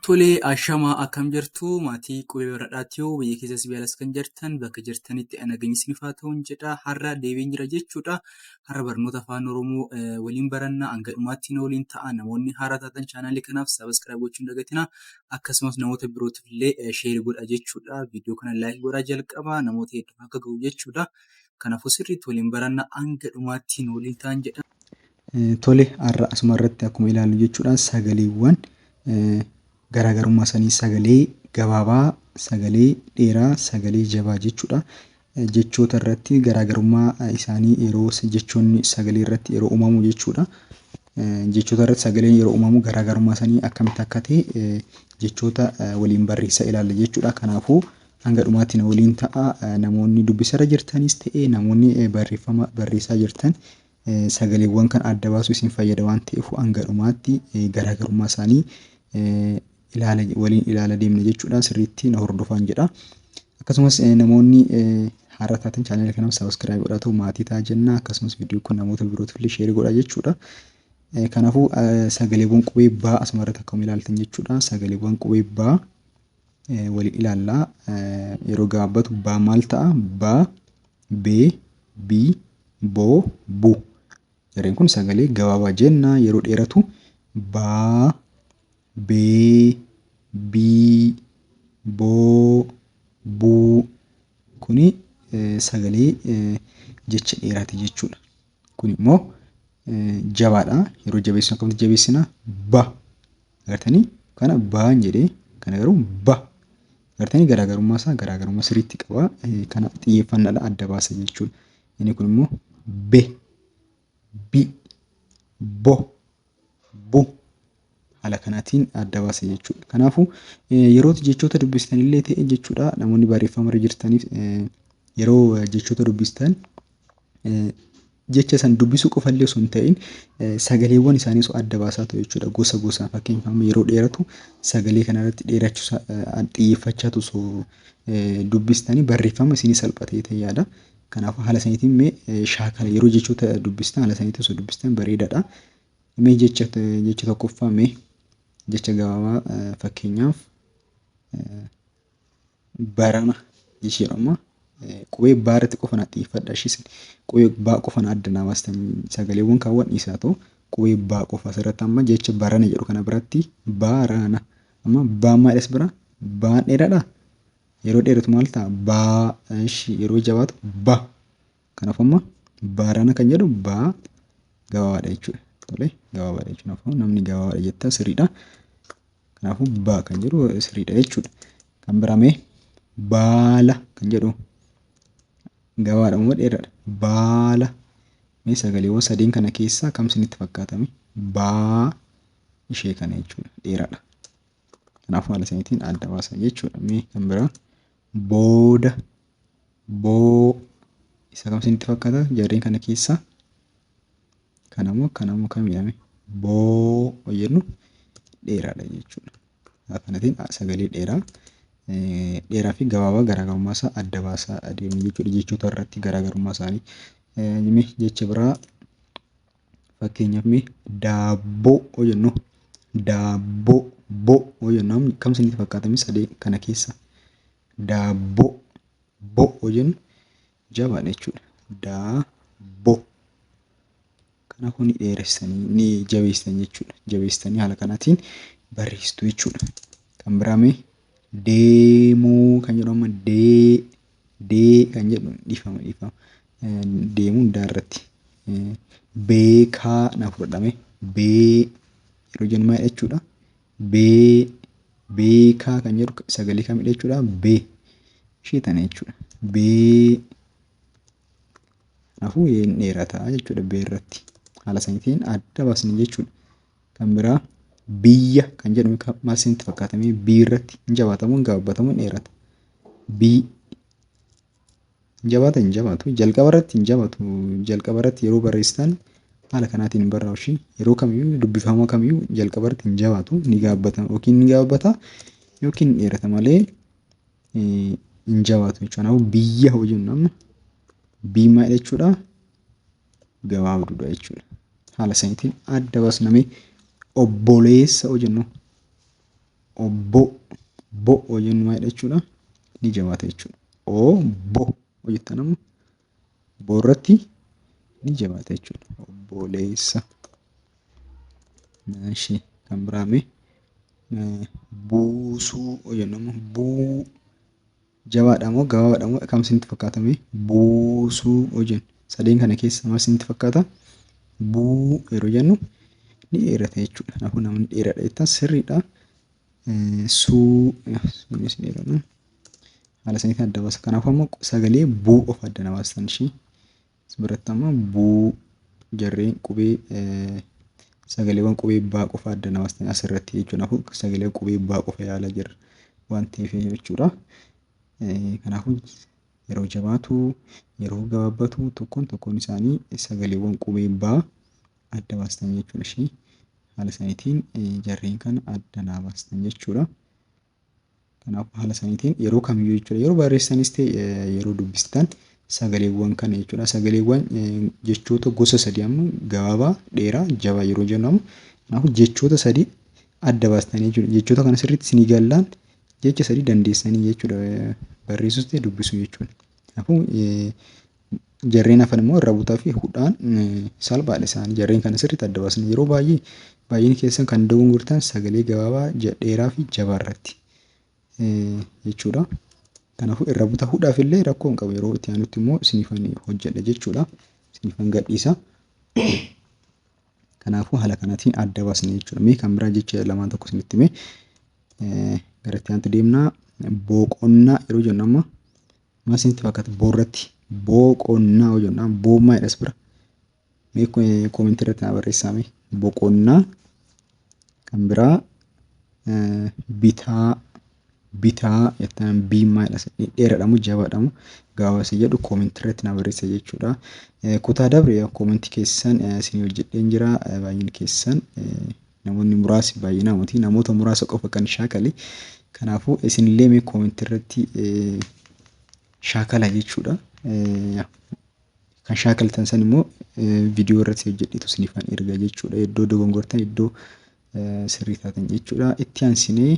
Tolee, ashamaa akkam jirtu maatii qubee baradhaatiyoo biyya keessas biyyalas kan jirtan bakka jirtanitti nagaan isiniif haa ta'u jedha. Har'a deebiin jira jechuudha. Har'a barnoota afaan Oromoo waliin baranna hanga dhumaatti nu waliin ta'a. Namoonni haaraa taatan chaanaalii kanaaf sabiskiraayib gochuu hin dagatinaa. Akkasumas namoota birootiif illee sheerii godha jechuudha. Viidiyoo kana laayik godhaa jalqaba namoota hedduu akka ga'u jechuudha. Kanaafuu sirriitti waliin baranna hanga dhumaatti nu waliin ta'an jedha. Tole har'a asuma irratti akkuma ilaallu jechuudha sagaleewwan garaagarummaa isaanii sagalee gabaabaa, sagalee dheeraa, sagalee jabaa jechuudha. Jechoota irratti garaagarummaa isaanii yeroo jechoonni sagalee irratti yeroo uumamu jechuudha. Jechoota irratti sagaleen yeroo uumamu garaagarummaa isaanii akkamitti akka ta'e jechoota waliin barreessaa ilaalla jechuudha. Kanaafuu hanga dhumaatti na waliin ta'a. Namoonni dubbisarra jirtanis ta'e namoonni barreeffama barreessaa jirtan sagaleewwan kan adda baasuu isin fayyada waan ta'eef hanga dhumaatti garaagarummaa isaanii waliin ilaala deemna jechuudha. Sirriitti na hordofaa jedha. Akkasumas namoonni haaraa taatan chaanaalii kanaaf sabiskiraayib godhaa maatii ta'a jenna. Akkasumas viidiyoo kun namoota birootiif illee sheerii godhaa jechuudha. Kanaafuu sagaleewwan qubee baa asuma irratti akkuma ilaaltan jechuudha. Sagaleewwan qubee baa waliin ilaallaa. Yeroo gabaabbatu baa maal ta'a? Baa, bee, bii, boo, buu. Jarreen kun sagalee gabaabaa jenna. Yeroo dheeratu baa, bee, bii, boo, buu. Kuni sagalee jecha dheeraati jechuudha. Kun immoo jabaadha. Yeroo jabeessinu akkamitti jabeessina? Ba. Agartanii? Kana baan jedhee kana garuu ba. Agartanii garaagarummaa isaa garaagarummaa sirriitti qaba. Kana xiyyeeffannaadhaan adda baasa jechuudha. Inni kun immoo be, bi, bo, bu. Haala kanaatiin adda baasa jechuudha. Kanaafuu yeroo jechoota dubbistan illee ta'e jechuudha. Namoonni barreeffama irra jirtaniif yeroo jechoota dubbistan jecha san dubbisuu qofa illee osoo hin ta'in sagaleewwan isaanii osoo adda baasaa ta'u jechuudha. Gosa gosaan fakkeenyaaf yeroo dheeratu sagalee kana irratti dheerachuu xiyyeeffachaatu osoo dubbistanii barreeffama isinii salphatee ta'e yaada. Kanaafuu haala saniitiin mee shaakala yeroo jechoota dubbistan haala saniitiin osoo dubbistan bareedaadha. Mee jecha tokkoffaa mee jecha gabaabaa fakkeenyaaf barana jechuudha. Qubee baa irratti qofa na xiyyeeffadha. Ishis qubee baa qofa na adda naamaastan sagaleewwan kaawwan isaa ta'u qubee baa qofa asirratti amma jecha barana jedhu kana biratti baarana. Amma baa maadhas bira baan dheeraadha. Yeroo dheeratu maal ta'a? Baa. Yeroo jabaatu ba. Kanaaf amma baarana kan jedhu baa gabaabaadha jechuudha. Tole gabaabaadha jechuudha. Namni gabaabaadha jettaa sirriidha. Kanaafuu baa kan jedhu sirriidha jechuudha. Kan biraa baala kan jedhu gabaadha moo dheeraadha? Baala. Mee sagaleewwan sadeen kana keessaa kam isinitti fakkaatame? Baa ishee kana jechuudha. Dheeraadha. Kanaafuu haala saniitiin adda baasa jechuudha. Mee kan biraa booda, boo. Isa kam isinitti fakkaata? Jarreen kana keessaa kanamoo kam jedhame? Boo jennu dheeraadha jechuudha. Haala kanaatiin sagalee dheeraa fi gabaabaa garaagarummaa isaa adda baasaa adeemu jechuudha. Jechoota irratti garaagarummaa isaanii. Jecha biraa fakkeenyaaf daabboo jennu. Daabboo, boo jennu kam isinitti fakkaatame sadee kana keessa? Daabboo, boo jennu jabaadha jechuudha. Daabboo. Kanaafuu ni dheeressanii ni jabeessan jechuudha. Jabeessanii haala kanaatiin barreessitu jechuudha. Kan biraa deemuu kan jedhu amma dee kan jedhu dhiifama. Deemuun daarratti. Beekaa na fudhadhame. Bee yeroo jennu maal jechuudha? Beekaa kan jedhu sagalee kamidha jechuudha? Bee. Ishee tana jechuudha. Bee. Kanaafuu dheerataa jechuudha bee irratti. Haala saniitiin adda baasni jechuudha. Kan biraa biyya kan jedhamu maal isinitti fakkaatame? Bii irratti hin jabaatamu hin gabaabbatamu hin dheerata? Bii. Hin jabaata hin jabaatu. Jalqaba irratti hin jabaatu. Jalqaba irratti yeroo barreessitan haala kanaatiin hin barreessu. Yeroo kamiyyuu dubbifama kamiyyuu jalqaba irratti hin jabaatu. Ni gabaabbata yookiin ni gabaabbata yookiin dheerata malee hin jabaatu jechuudha. Kanaafuu biyya hojii namni bii maal jechuudha? Gabaabduudha jechuudha. Haala saniitiin adda baasnamee obboleessa jennu. obbo bo yoo jennu maal jechuudha? Ni jabaata jechuudha. Obbo yoo jettan ammoo boorratti ni jabaata jechuudha. Obboleessa. Ishee kan biraame buusuu yoo jennu ammoo buu jabaadha moo gabaabaadha moo kam isinitti fakkaatame? Buusuu yoo jennu sadeen kana keessa maal isinitti fakkaata? Buu yeroo jennu ni dheerata jechuudha. Kanaafuu namni dheeraadha jettan sirriidha. Suu suunis dheeradha. Haala saniitiin adda baasa. Kanaafuu ammoo sagalee buu of adda baastan ishee biratti ammoo buu jarreen qubee sagaleewwan qubee baa qofa adda baastan asirratti jechuudha. Kanaafuu sagalee qubee baa qofa yaalaa jirra waan ta'eef jechuudha. Kanaafuu yeroo jabaatu yeroo gabaabbatu tokkoon isaanii sagaleewwan qubee baa adda baastan jechuudha ishee haala saniitiin jarreen kana adda baastan jechuudha. Kanaafuu haala saniitiin yeroo kamiyyuu jechuudha yeroo barreessanis ta'e yeroo dubbistan sagaleewwan kana jechuudha. Sagaleewwan jechoota gosa sadii amma gabaabaa, dheeraa, jabaa yeroo jennamu kanaafuu jechoota sadii adda baastanii jechuudha. Jechoota kana sirriitti isinii gallaan jecha sadii dandeessanii jechuudha barreessus ta'e dubbisuu jechuudha. Kanaafuu jarreen hafan immoo irraa butaa fi hudhaan salphaadha isaanii jarreen kana sirriitti adda baasanii yeroo baay'ee baay'inni keessan kan dogongortan sagalee gabaabaa, dheeraa fi jabaa irratti jechuudha. Kanaafuu irraa butaa hudhaaf illee rakkoo hin qabu yeroo itti aanutti immoo isiniifan hojjedha jechuudha. Isiniifan gadhiisa. Kanaafuu haala kanaatiin adda baasna jechuudha. Mee kan biraa jecha lamaan tokko isinitti himee gara itti aanutti deemnaa. Boqonnaa yeroo jennu amma maal isinitti fakkaata? Boorratti boqonnaa yoo jennu boommaa jedhas bira. Mee koomentii irratti na barreessaa mee boqonnaa kan biraa bitaa bitaa jettan biimmaa jedhas dheeraadha moo jabaadha moo gabaabaa jedhu koomentii irratti na barreessa jechuudha. Kutaa dabre koomentii keessan isinii hojjedheen jira baay'inni keessan namoonni muraasni baay'inaa miti namoota muraasa qofa kan shaakale. Kanaafuu isinillee mee koomentii irratti shaakala jechuudha. Kan shaakaltan san immoo viidiyoo irratti hojjedheetu isiniifan erga jechuudha. Iddoo dogongortan iddoo sirrii taatan jechuudha. Itti aansinee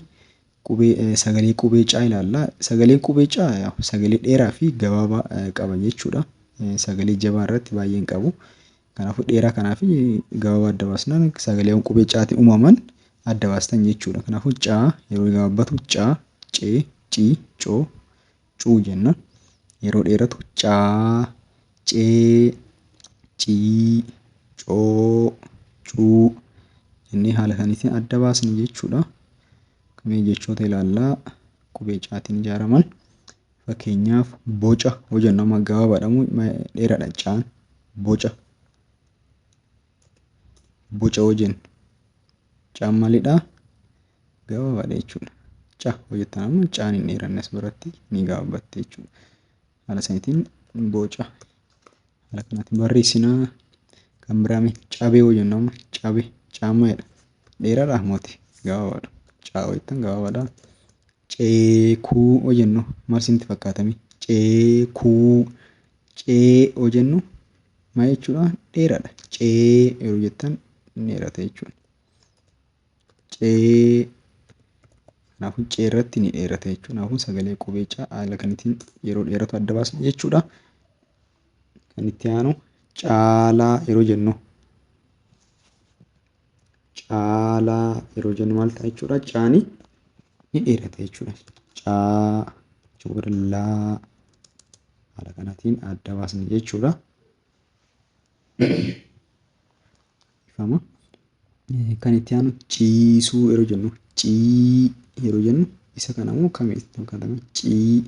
qubee sagalee qubee caa ilaalla. Sagaleen qubee caa sagalee dheeraa fi gabaabaa qaba jechuudha. Sagalee jabaa irratti baay'een qabu. Kanaafuu dheeraa kanaa fi gabaabaa adda baasnaan sagaleewwan qubee caatiin uumaman adda baastan jechuudha. Kanaafuu caa yeroo gabaabbatu caa, cee, cii, coo, cuu jenna. Yeroo dheeratu caa, cee, cii, coo, cuu jennee haala saniitiin adda baasna jechuudha. Kamee jechoota ilaallaa qubee caatiin ijaaraman. Fakkeenyaaf boca yoo jennu amma gabaabaadha moo dheeraadha caan boca. Boca yoo jennu caan maalidha? Gabaabaadha jechuudha. Caa yoo jettan ammoo caan hin dheeranne as biratti ni gabaabbatte jechuudha. Haala saniitiin boca haala kanaatiin barreessinaa. Kan biraame cabee yoo jennu amma cabee caammaadha. Dheeraadha mooti gabaabaadha. Caa yoo jettan gabaabaadha. Ceekuu yoo jennu maal isinitti fakkaatame? Ceekuu cee yoo jennu maal jechuudha? Dheeraadha. Cee yeroo jettan ni dheerata jechuudha. Cee kanaafuu cee irratti ni dheerata jechuudha. Kanaafuu sagalee qubee caa haala kanaatiin yeroo dheeratu adda baasna jechuudha. Kan itti aanu caalaa yeroo jennu caalaa yeroo jennu maal ta'a jechuudha? Caanii ni dheerata jechuudha. Caa laa haala kanaatiin adda baasna jechuudha. Ifama. Kan itti aanu ciisuu yeroo jennu cii yeroo jennu isa kana immoo kamitti fakkaatame? Cii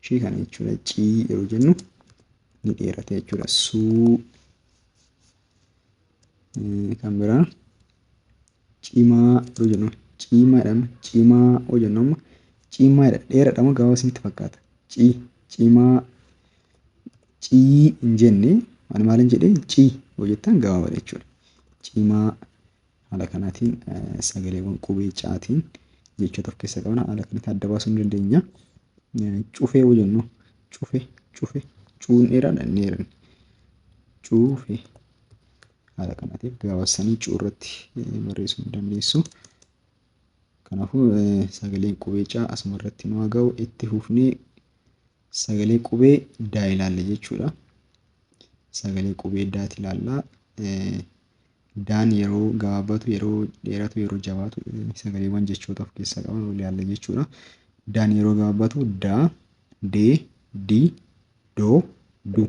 ishee kana jechuudha. Cii yeroo jennu ni dheerata jechuudha. Suu kan biraa cimaa yeroo jennu cimaadha. Cimaa yoo jennu amma cimaadha dheeraadha moo gabaabaa isinitti fakkaata? Cimaa cii hin jenne maal hin jedhee cii yoo jettan gabaabaadha jechuudha. Cimaa haala kanaatiin sagaleewwan qubee caatiin jechoota of keessaa qaban haala kanatti adda baasuu ni dandeenya. Cufee yoo jennu cufe cuun dheeraadha inni dheeranne. Cufe haala kanaatiin gabaabassanii cuu irratti barreessuu ni dandeessu. Kanaafuu sagaleen qubee caa asumarratti nu haa ga'u. Itti fufnee sagalee qubee daa ilaalla jechuudha. Sagalee qubee daati ilaalla. Daan yeroo gabaabbatu, yeroo dheeratu, yeroo jabaatu sagaleewwan jechoota of keessaa qaban wal ilaalla jechuudha. Daan yeroo gabaabbatu daa, dee, dii, doo, du.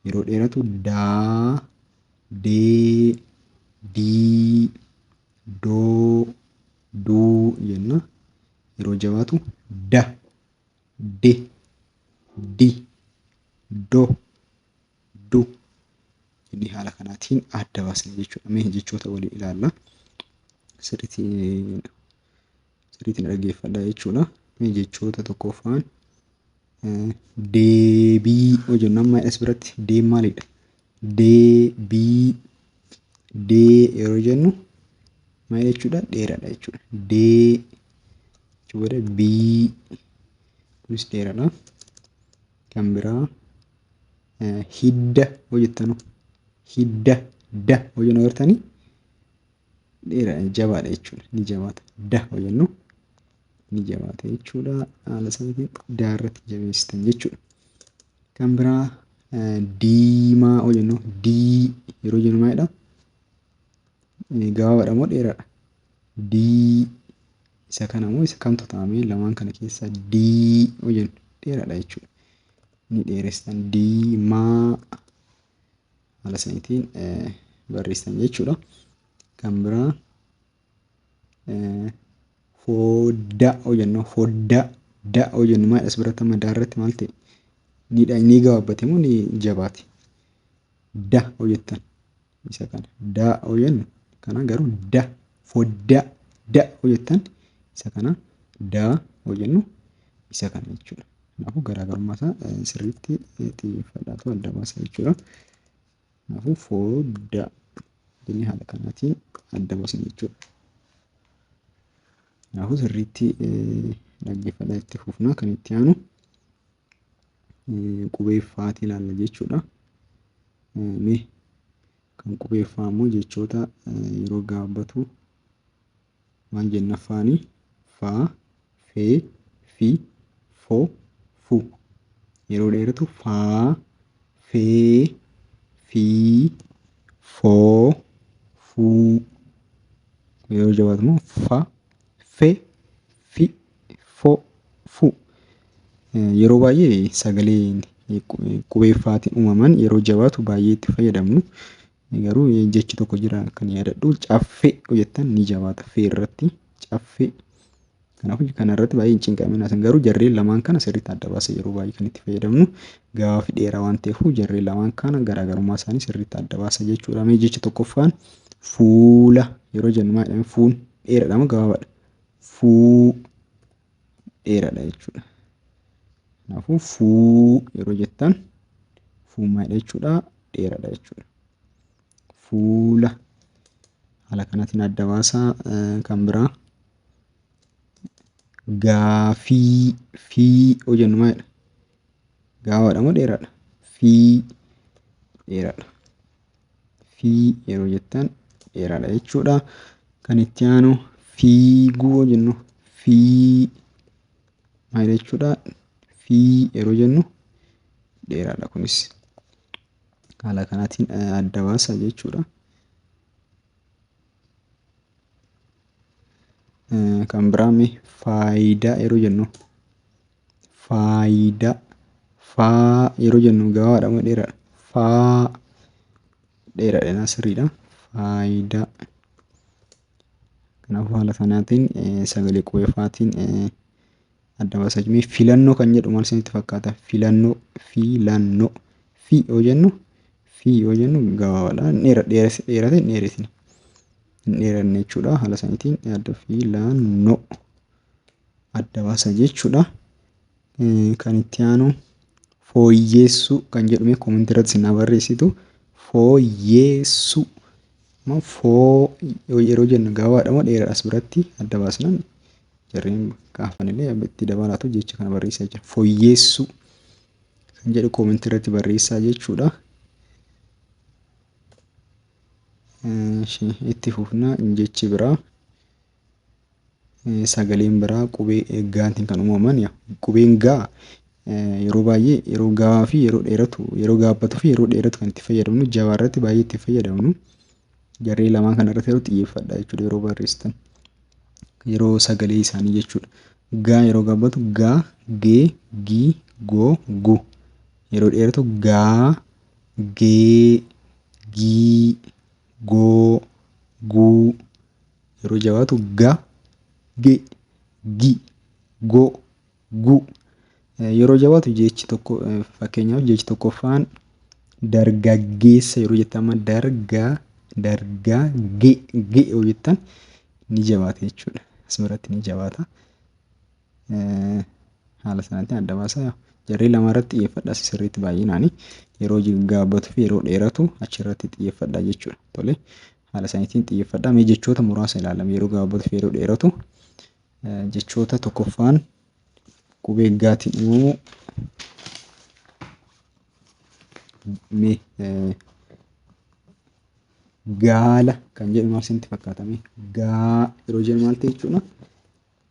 Yeroo dheeratu daa, dee, dii, doo, duu jenna. Yeroo jabaatu da, de, di, do, du. Inni haala kanaatiin adda baasna jechuudha. Mee jechoota walii ilaalla. Sirriitti dhaggeeffadhaa jechuudha. Mee jechoota tokkoffaan deebii yoo jennu amma as biratti deem maalidha? Deebii. Dee yeroo jennu maal jechuudha? Dheeraadha jechuudha. Dee jechuudha. Bii kunis dheeraadha. Kan biraa hidda yoo jettanu hidda da yoo jennu agartanii dheeraadha, jabaadha jechuudha. Ni jabaata. Da yoo jennu ni jabaata jechuudha. Haala saniitiin daa irratti jabeessitan jechuudha. Kan biraa diimaa yoo jennu dii yeroo jennu maalidha? Gabaabaadha moo dheeraadha? Dii. Isa kana moo isa kamtu ta'amee lamaan kana keessaa dii yoo jennu dheeraadha jechuudha. Ni dheeressan diimaa haala saniitiin barreessan jechuudha. Kan biraa foddaa yoo jennu foddaa da yoo jennu maal as biratti amma daa irratti maal ta'e? Ni gabaabbate moo ni jabaate? Da yoo jettan isa kana da yoo jennu kana garuu da foddaa da yoo jettan isa kana da yoo jennu isa kana jechuudha. Kanaafuu garaagarummaa isaa sirriitti xiyyeeffadhaatu adda baasa jechuudha. Kanaafuu foddaa jennee haala kanaatiin adda baasna jechuudha. Kanaafuu sirriitti dhaggeeffadhaa itti fufnaa. Kan itti aanu qubee faatii ilaalla jechuudha. Mee kan qubee faa immoo jechoota yeroo gabaabbatu maal jenna? Faanii, faa, fee, fi, foo, fu. Yeroo dheeratu faa, fee, fi, foo, fuu. Yeroo jabaatu immoo fa, fe, fi, fo, fu. Yeroo baay'ee sagaleen qubee faatiin uumaman yeroo jabaatu baay'ee itti fayyadamnu. Garuu jechi tokko jira kan yaadadhu caffee yoo jettan ni jabaata fee irratti caffee. Kanaafuu kana irratti baay'ee hin cinqaminaa. Garuu jarreen lamaan kana sirriitti adda baasa yeroo baay'ee kan itti fayyadamnu. Gabaa fi dheeraa waan ta'eef jarreen lamaan kana garaagarummaa isaanii sirriitti adda baasa jechuudha. Mee jecha tokkoffaan fuula yeroo jennu maal jedhama? Fuun dheeraadha moo gabaabaadha? Fuu dheeraadha jechuudha. Kanaafuu fuu yeroo jettan fuun maalidha jechuudha? Dheeraadha jechuudha. Fuula haala kanaatiin adda baasaa. Kan biraa gaafii fii yoo jennu maalidha? Gabaabaadha moo dheeraadha? Fii dheeraadha. Fii yeroo jettan dheeraadha jechuudha. Kan itti aanu fiiguu yoo jennu fii maalidha jechuudha? Fii yeroo jennu dheeraadha kunis. Haala kanaatiin adda baasa jechuudha. Kan biraa mee faayidaa yeroo jennu faayidaa faa yeroo jennu gabaabaadha moo dheeraadha? Faa dheeraadha sirriidha. Faayidaa. Kanaafuu haala kanaatiin sagalee qubee faatiin adda baasaa jirra. Filannoo kan jedhu maal isinitti fakkaata? Filannoo filannoo fi yoo jennu gabaabaadha. Dheerate hin dheeresine. Hin dheeranne jechuudha. Haala saniitiin adda filannoo adda baasaa jechuudha. Kan itti aanu fooyyeessuu kan jedhu komentii irratti isin barreessitu. Fooyyeessuu foo yeroo jennu gabaabaadha moo dheeraadha? As biratti adda baasnaan jarreen kaafanillee itti dabalaatu jecha kana barreessaa jira. Fooyyeessuu kan jedhu komentii irratti barreessaa jechuudha. Itti fufnaa jechi biraa sagaleen biraa qubee gaatiin kan uumaman qubeen gaa yeroo baay'ee yeroo gahaa fi yeroo dheeratu yeroo gaabbatuu fi yeroo dheeratu kan itti fayyadamnu jabaa irratti baay'ee itti fayyadamnu jarree lamaan kana irratti yeroo xiyyeeffadha jechuudha yeroo barreessitan yeroo sagalee isaanii jechuudha. Gaa yeroo gaabbatu gaa, gee, gii, goo, gu. Yeroo dheeratu gaa, gee, gii, goo, guu. Yeroo jabaatu ga, ge, gi, go, gu. Yeroo jabaatu jechi tokko fakkeenyaaf jechi tokkoffaan dargaggeessa yeroo jettan amma dargaa ge yoo jettan ni jabaata jechuudha. Asirratti ni jabaata. Haala sanaatiin adda baasaa. Jarree lama irratti xiyyeeffadhaa sirriitti baay'inaan yeroo gaabbatuu fi yeroo dheeratu achirratti xiyyeeffadhaa jechuudha. Tole haala saniitiin xiyyeeffadhaa. Mee jechoota muraasa ilaalama yeroo gaabbatuu fi yeroo dheeratu jechoota tokkoffaan qubee gaatiin uumamu mee gaala kan jedhu maal isinitti fakkaata? Gaa yeroo jennu maal ta'e jechuudha?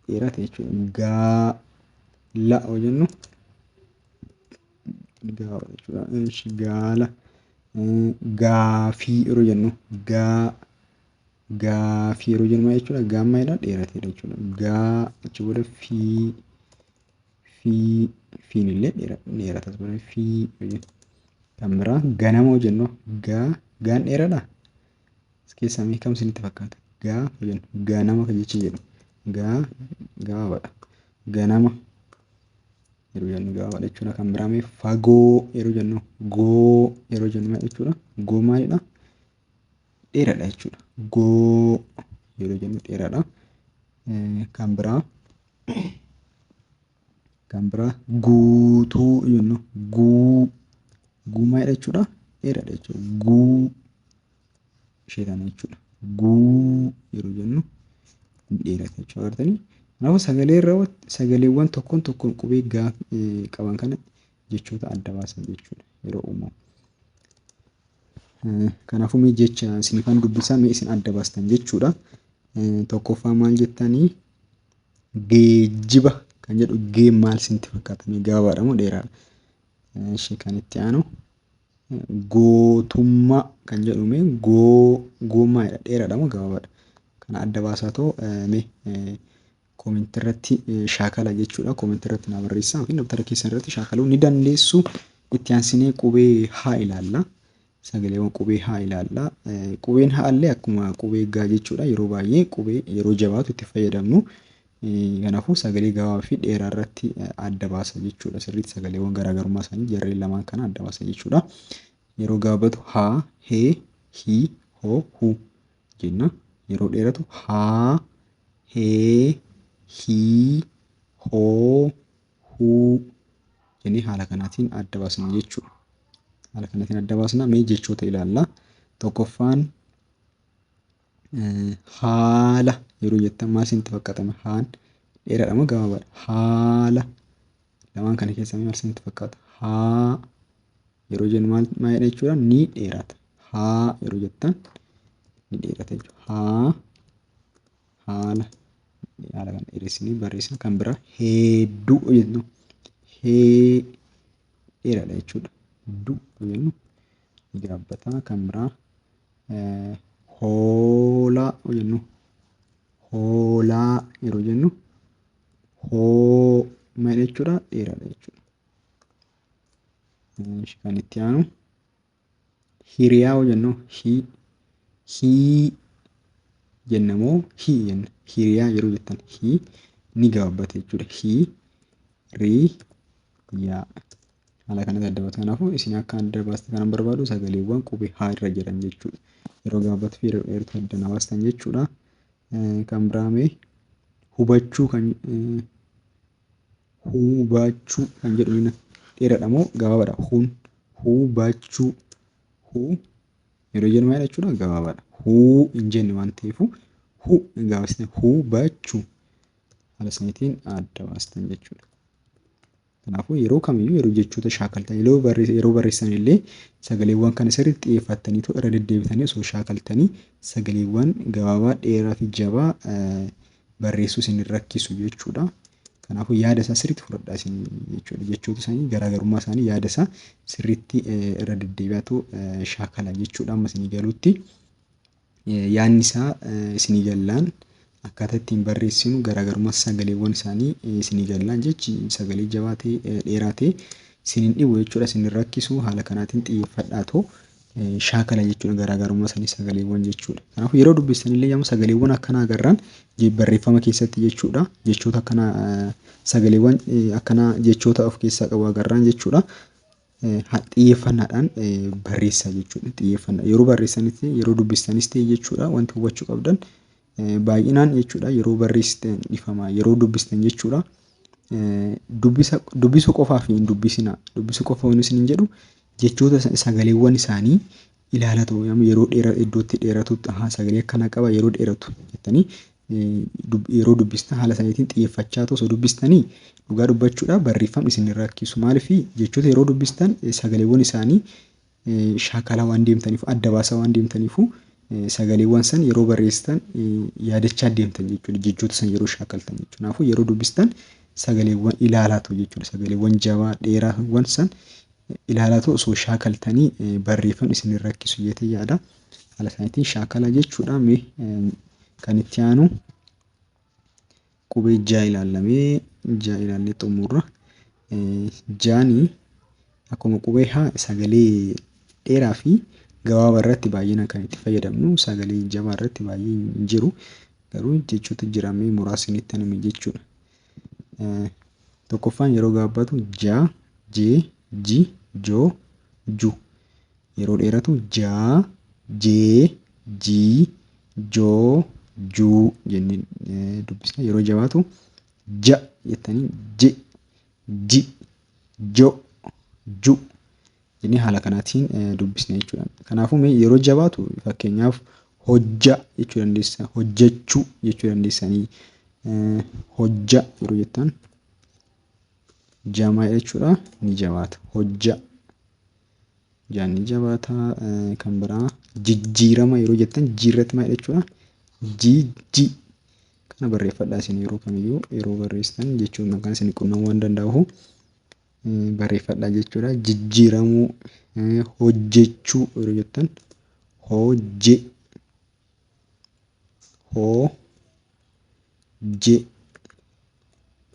Dheerate jechuudha. Gaala yoo jennu gaala jechuudha. Gaala. Gaafii yeroo jennu gaafii yeroo jennu maal jechuudha? Gaammaadha dheerateedha jechuudha. Gaa achi booda fiin illee dheerata booda fii kan biraa ganama yoo jennu gaan dheeraadha. As keessaa mee kam isinitti fakkaata? Gaa yoo jennu ganama kan jechi jedhu gaabaadha. Ganama yeroo jennu gaabaadha jechuudha. Kan biraa mee fagoo yeroo jennu goo yeroo jennu maal jechuudha? Goo maalidha? Dheeraadha jechuudha. Goo yeroo jennu dheeraadha. Kan biraa guutuu jennu guu maalidha jechuudha? Dheeraadha jechuudha. Guu ishee kana jechuudha. Guu yeroo jennu dheerata jechuudha. Agartanii? Kanaafuu sagaleewwan tokkoon qubee gaa qaban kana jechoota adda baasan jechuudha yeroo uumamu. Kanaafuu mee jecha isinifan dubbisaa mee isin adda baastan jechuudha. Tokkoffaa maal jettanii? Geejjiba kan jedhu gee maal isinitti fakkaata? Gaabaadha moo dheeraadha? Ishee kan itti aanu gootummaa kan jedhu mee goommaadha dheeraadha moo gabaabaadha? Kana adda baasaa ta'u mee koomentii irratti shaakala jechuudha. Koomentii irratti naa barreessaa yookiin dabtara keessan irratti shaakaluu ni dandeessu. Itti aansinee qubee haa ilaalla. Sagaleewwan qubee haa ilaalla. Qubeen haa illee akkuma qubee gaa jechuudha. Yeroo baay'ee qubee yeroo jabaatu itti fayyadamnu. Kanaafuu sagalee gabaabaa fi dheeraa irratti adda baasa jechuudha. Sirriitti sagaleewwan garaagarummaa isaanii jarreen lamaan kana adda baasa jechuudha. Yeroo gabaabatu haa, hee, hii, hoo, huu jenna. Yeroo dheeratu haa, hee, hii, hoo, huu jennee haala kanaatiin adda baasna jechuudha. Haala kanaatiin adda baasna. Mee jechoota ilaalla. Tokkoffaan haala yeroo jettan maal isinitti fakkaata? Haan dheeraadha moo gabaabaadha? Haala lamaan kana keessaa maal isinitti fakkaata? Haa yeroo jennu maalidha jechuudha? Ni dheerata. Haa yeroo jettan ni dheerata jechuudha. Haa haala kan dheeressinii barreessina. Kan biraa hedduu jennu hee dheeraadha jechuudha. Du jennu gaabbataa. Kan biraa hoolaa jennu hoolaa yeroo jennu hoo maal jechuudha? Dheeraadha jechuudha. Kan itti aanu hiriyaa yoo jennu hii jenna moo hii jenna? Hiriyaa yeroo jettan hii ni gabaabbata jechuudha. Hii rii yaa haala kanatti adda baasa. Kanaafuu isin akka adda baastan kanan barbaadu sagaleewwan qubee haa irra jiran jechuudha. Yeroo gabaabatuu fi yeroo dheeratu adda baastan jechuudha. Kan biraa mee hubachuu kan jedhu dheeraadha moo gabaabaadha? Hubachuu yeroo jennu maal jechuudha? Gabaabaadha. Hin jenne waan ta'eef hin gabaabsine hubachuu haala saniitiin adda baastan jechuudha. Kanaafuu yeroo kamiyyuu yeroo jechoota shaakaltan yeroo barreessan illee sagaleewwan kana sirriitti xiyyeeffattanii irra deddeebitanii osoo shaakaltanii sagaleewwan gabaabaa, dheeraa fi jabaa barreessuu isin rakkisu jechuudha. Kanaafuu yaada isaa sirriitti fudhadhaa isin jechuudha. Jechoota isaanii garaagarummaa isaanii yaada isaa sirriitti irra deddeebi'atu shaakala jechuudha. Amma isinii galuutti yaadni isaa isinii gallaan akkaataa ittiin barreessinu garaagarummaa sagaleewwan isaanii isinii gallaan jechi sagalee jabaa ta'e dheeraa ta'e isiniin dhibu jechuudha. Isin rakkisu haala kanaatiin xiyyeeffadhaatoo shaakala jechuudha garaagarummaa isaanii sagaleewwan jechuudha. Kanaafuu yeroo dubbisanillee yommuu sagaleewwan akkanaa agarran barreeffama keessatti jechuudha. Jechoota akkanaa sagaleewwan akkanaa jechoota of keessaa qabu agarran jechuudha. Xiyyeeffannaadhaan barreessaa jechuudha. Xiyyeeffannaa yeroo barreessanitti yeroo dubbisanis ta'e jechuudha wanti hubachuu qabdan baay'inaan jechuudha yeroo barreessitan ifama yeroo dubbistan jechuudha. Dubbisuu qofaaf hin dubbisinaa. Dubbisuu qofa waan isin jedhu jechoota sagaleewwan isaanii ilaalatu yeroo dheeraa iddootti dheeratutti sagalee akkana qaba yeroo dheeratu jettanii yeroo dubbistan haala saniitiin xiyyeeffachaa osoo dubbistanii dhugaa dubbachuudha barreeffamni isin rakkisu maaliif jechoota yeroo dubbistan sagaleewwan isaanii shaakalaa waan deemtaniif adda baasaa waan deemtaniif sagaleewwan san yeroo barreessitan yaadachaa deemtan jechuudha jechoota san yeroo shaakaltan jechuudha. Kanaafuu yeroo dubbistan sagaleewwan ilaalaatu jechuudha sagaleewwan jabaa dheeraawwan san ilaalaatu osoo shaakaltanii barreeffamni isin rakkisu jettee yaada. Haala saniitiin shaakala jechuudha. Mee kan itti aanu qubee jaa ilaallamee jaa ilaallee xumurra. Jaanii akkuma qubee haa sagalee dheeraa fi gabaabaa irratti baay'inaan kan itti fayyadamnu sagalee jabaa irratti baay'ee hin jiru garuu jechoota jiramee muraasni itti aaname jechuudha. Tokkoffaan yeroo gabaabbatu jaa, jee, ji, joo, ju. Yeroo dheeratu jaa, jee, ji, joo, juu jennee dubbisna. Yeroo jabaatu ja jettanii je, ji, jo, ju jennee haala kanaatiin dubbisna jechuudha. Kanaafuu yeroo jabaatu fakkeenyaaf hojja jechuu dandeessa. Hojjechuu jechuu dandeessanii. Hojja yeroo jettan jamaa jechuudha ni jabaata. Hojja jaan ni jabaata. Kan biraa jijjiirama yeroo jettan jiirratti maal jechuudha jijji. Kana barreeffadhaa isin yeroo kamiyyuu yeroo barreessitan jechuun kan isin qunnamuu waan danda'uuf barreeffadhaa jechuudha. Jijjiiramuu hojjechuu yeroo jettan hojje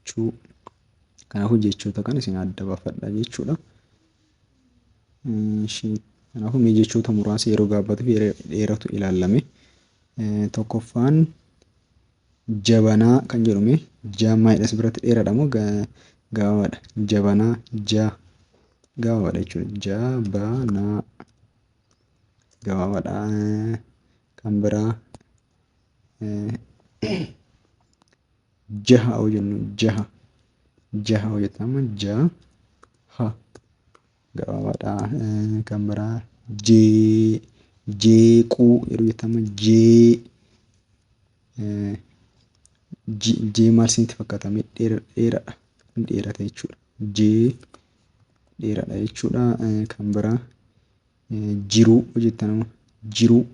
jechuu. Kanaafuu jechoota kan isin adda baafadhaa jechuudha. Kanaafuu jechoota muraasa yeroo gabaabatuu fi dheeratu ilaalame. Tokkoffaan jabanaa kan jedhume jaamaadhas biratti dheeraadha moo gabaabaadha? Jabanaa ja gabaabaadha jechuudha. Jabanaa gabaabaadha. Kan biraa jaha yoo jennu jaha yoo jettamu jaha gabaabaadha. Kan biraa jeequu yeroo jettamu jee maal isinitti fakkaata? Dheeraadha dheerata jechuudha. Jee dheeraadha jechuudha. Kan biraa jiruu yoo jettan jiruu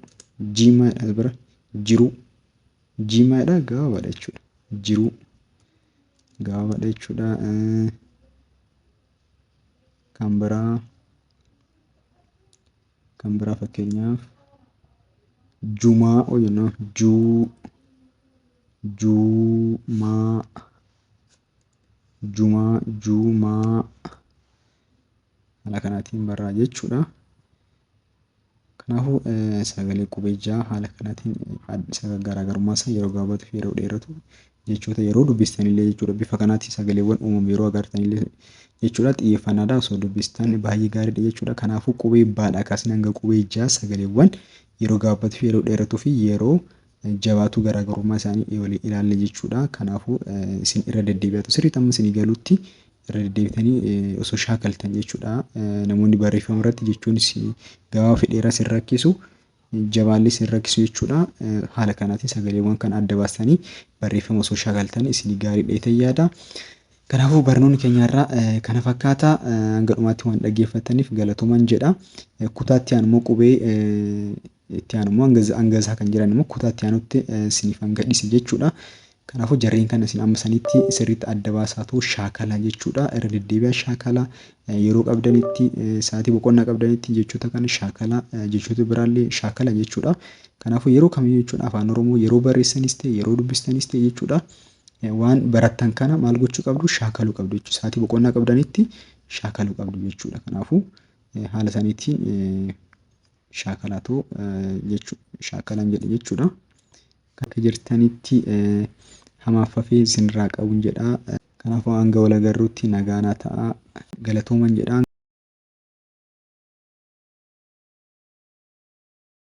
jiimaadha as bira jiruu jiimaadha gabaabaadha jechuudha. Jiruu gabaabaadha jechuudha. Kan biraa fakkeenyaaf jumaa yoo jennu juumaa haala kanaatiin barraa jechuudha. Kanaafuu sagalee qubee jaa haala kanaatiin garaagarummaa isaa yeroo gabaabatu fi yeroo dheeratu jechoota yeroo dubbistanillee jechuudha. Bifa kanaatiin sagaleewwan uumamu yeroo agartanillee jechuudha. Xiyyeeffannaadhaan osoo dubbistan baay'ee gaariidha jechuudha. Kanaafuu qubee baadhaa kaasnee hanga qubee jaa sagaleewwan yeroo gabaabatu fi yeroo dheeratuu fi yeroo jabaatu garaagarummaa isaanii walii ilaalle jechuudha. Kanaafuu isin irra deddeebi'atu sirriitti amma isinii galuutti irra deddeebitanii osoo shaakaltan jechuudha. Namoonni barreeffama irratti jechuun gabaabaa fi dheeraa isin rakkisu jabaallee isin rakkisu jechuudha. Haala kanaatiin sagaleewwan kan adda baastanii barreeffama osoo shaakaltan isinii gaariidha jettee yaada. Kanaafuu barnoonni keenya irraa kana fakkaata. Hanga dhumaatti waan dhaggeeffataniif galatoomaa jedha. Kutaa itti aanu immoo qubee itti aanu immoo hanga isaa kan jiran immoo kutaa itti aanutti isiniif hanga dhiise jechuudha. Kanaafuu jarreen kana isin amma sanitti sirriitti adda baasaatu shaakala jechuudha. Irra deddeebi'aa shaakala yeroo qabdanitti sa'aatii boqonnaa qabdanitti jechoota kana shaakala jechoota biraallee shaakala jechuudha. Kanaafuu yeroo kamiyyuu jechuudha afaan Oromoo yeroo barreessanis ta'e yeroo dubbistanis ta'e jechuudha. Waan barattan kana maal gochuu qabdu shaakaluu qabdu jechuudha. Sa'aatii boqonnaa qabdanitti shaakaluu qabdu jechuudha. Kanaafuu haala saniitiin shaakalaatu shaakalan jedhe jechuudha. Akka jirtanitti hamaafafee isinirraa qabuun jedha. Kanaafuu hanga wal agarruutti nagaan haa ta'aa galatoomaa jedha.